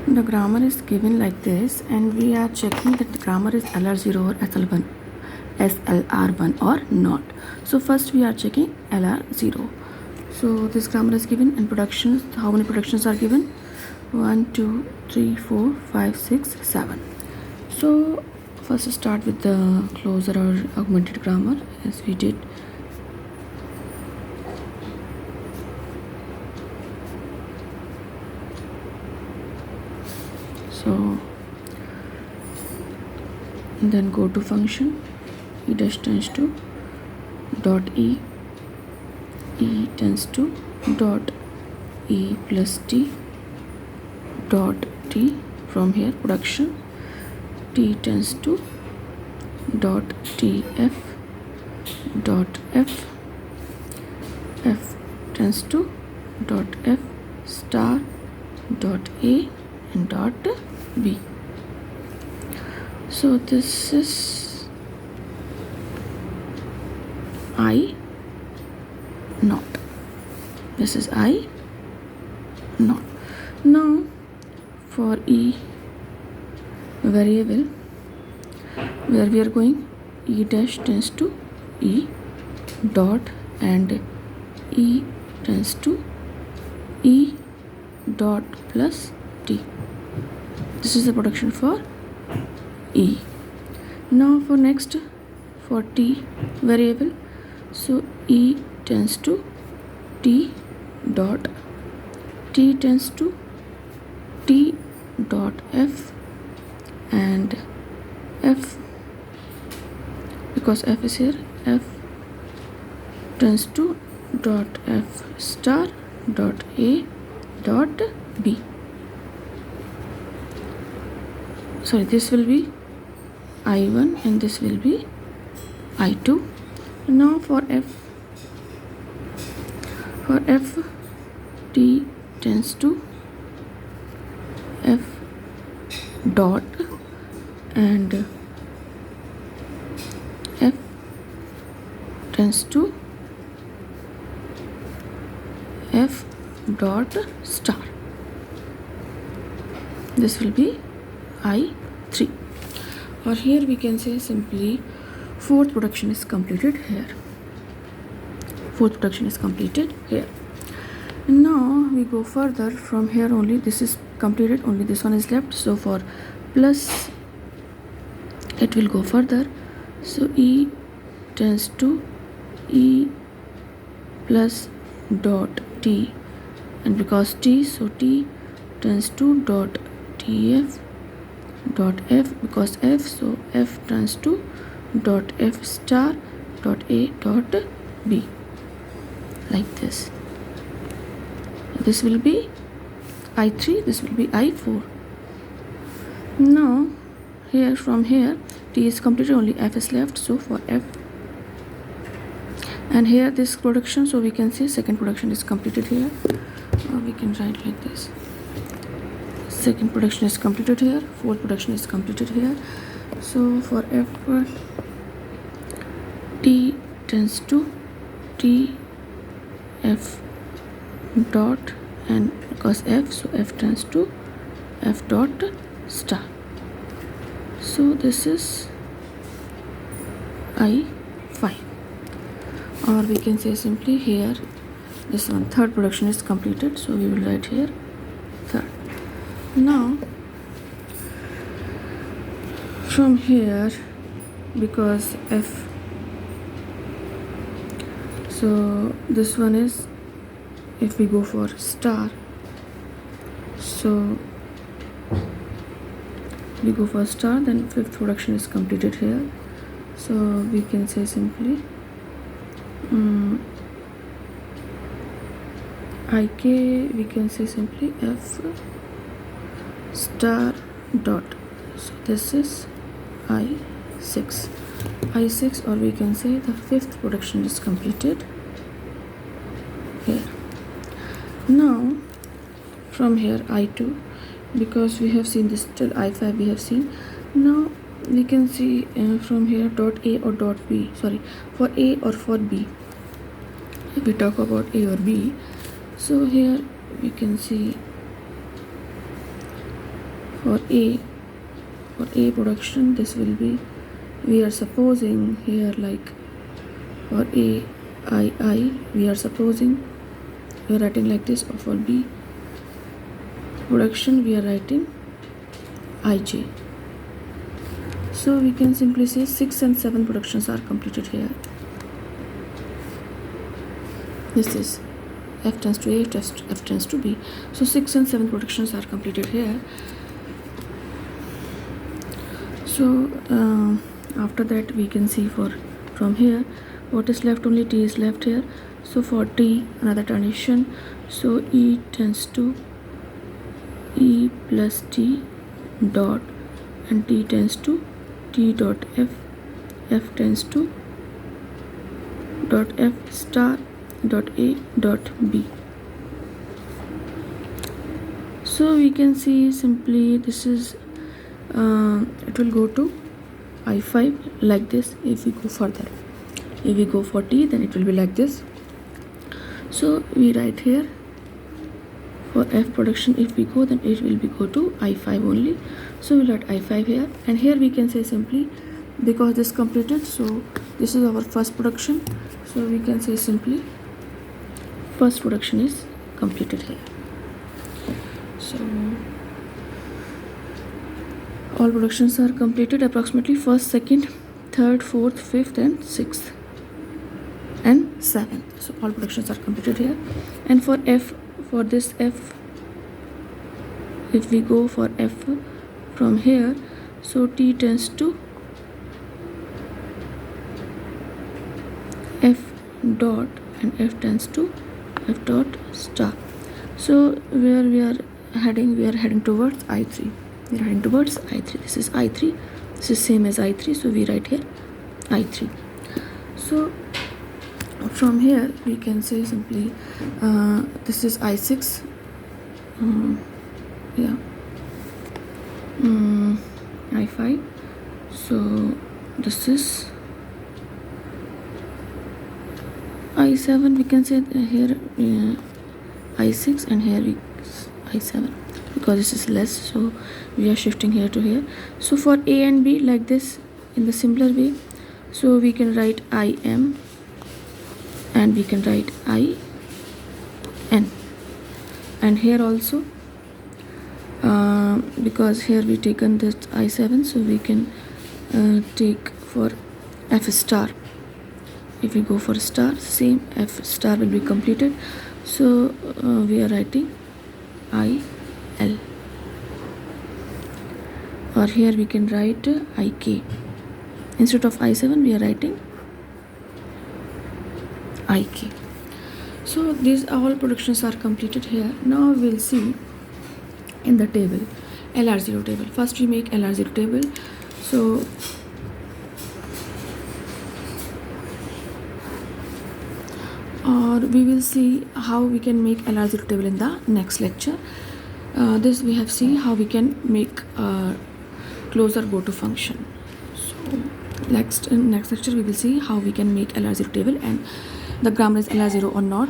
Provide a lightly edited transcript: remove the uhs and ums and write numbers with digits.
The grammar is given like this, and we are checking that the grammar is LR0 or SLR1 or not. So first we are checking LR0. So this grammar is given, and productions, how many productions are given? 1, 2, 3, 4, 5, 6, 7. So first start with the closure or augmented grammar as we did. So then go to function, e dash tends to dot e tends to dot e plus t dot t. From here production, t tends to dot tf dot f tends to dot f star dot a and dot b. So this is I not. This is I not. Now for e variable, where we are going, e dash tends to e dot and e tends to e dot plus t. This is the production for e. Now for next, for t variable, so e tends to t dot, t tends to t dot f and f, because f is here, f tends to dot f star dot a dot b. Sorry, this will be I1 and this will be I2. Now for f, t tends to f dot and f tends to f dot star. This will be I3. Or here we can say simply fourth production is completed here. Fourth production is completed here. Now we go further. From here only this is completed, only this one is left. So for plus it will go further. So e tends to e plus dot t, and because t, so t tends to dot tf dot f, because f, so f tends to dot f star dot a dot b, like this. This will be I3, this will be I4. Now here, from here t is completed, only f is left. So for f, and here this production, so we can say second production is completed here, or we can write like this: second production is completed here, fourth production is completed here. So for f, t tends to t f dot, and because f, so f tends to f dot star. So this is I5. Or we can say simply here, this one, third production is completed, so we will write here third. Now from here, because f, so this one is, if we go for star, so we go for star, then fifth production is completed here. So we can say simply ik, we can say simply f star dot, so this is I6, or we can say the fifth production is completed here. Now from here I2, because we have seen this till I5 we have seen. Now we can see from here dot a or dot b, sorry, for a or for b, if we talk about a or b. So here we can see for A production, this will be, we are supposing here, like for A I, we are supposing, we are writing like this, or for B production we are writing IJ. So we can simply say 6 and 7 productions are completed here. This is F tends to A, F tends to B. So 6 and 7 productions are completed here. So after that we can see from here what is left, only T is left here. So for T, another transition, so E tends to E plus T dot, and T tends to T dot F, F tends to dot F star dot A dot B. So we can see simply this is it will go to I5 like this. If we go further, if we go for T, then it will be like this. So we write here for F production, if we go, then it will be go to I5 only. So we'll write I5 here, and here we can say simply, because this completed, so this is our first production, so we can say simply first production is completed here. So all productions are completed, approximately first, second, third, fourth, fifth and sixth and seventh. So all productions are completed here. And for F, for this F, if we go for F from here, so T tends to F dot, and F tends to F dot star. So where we are heading towards I3. We are heading towards I3. This is I3. This is same as I3. So we write here I3. So from here we can say simply this is I6. I5. So this is I7. We can say here I6, and here I7, because this is less, so we are shifting here to here. So for A and B, like this, in the simpler way, so we can write IM and we can write IN, and here also because here we taken this I7, so we can take for F star. If we go for star, same F star will be completed. So we are writing IL, or here we can write IK. Instead of I7 we are writing IK. So these all productions are completed here. Now we'll see in the table, LR0 table. First we make LR0 table. So or we will see how we can make LR0 table in the next lecture. This we have seen how we can make a closer Goto function. So in next lecture we will see how we can make LR0 table, and the grammar is LR0 or not.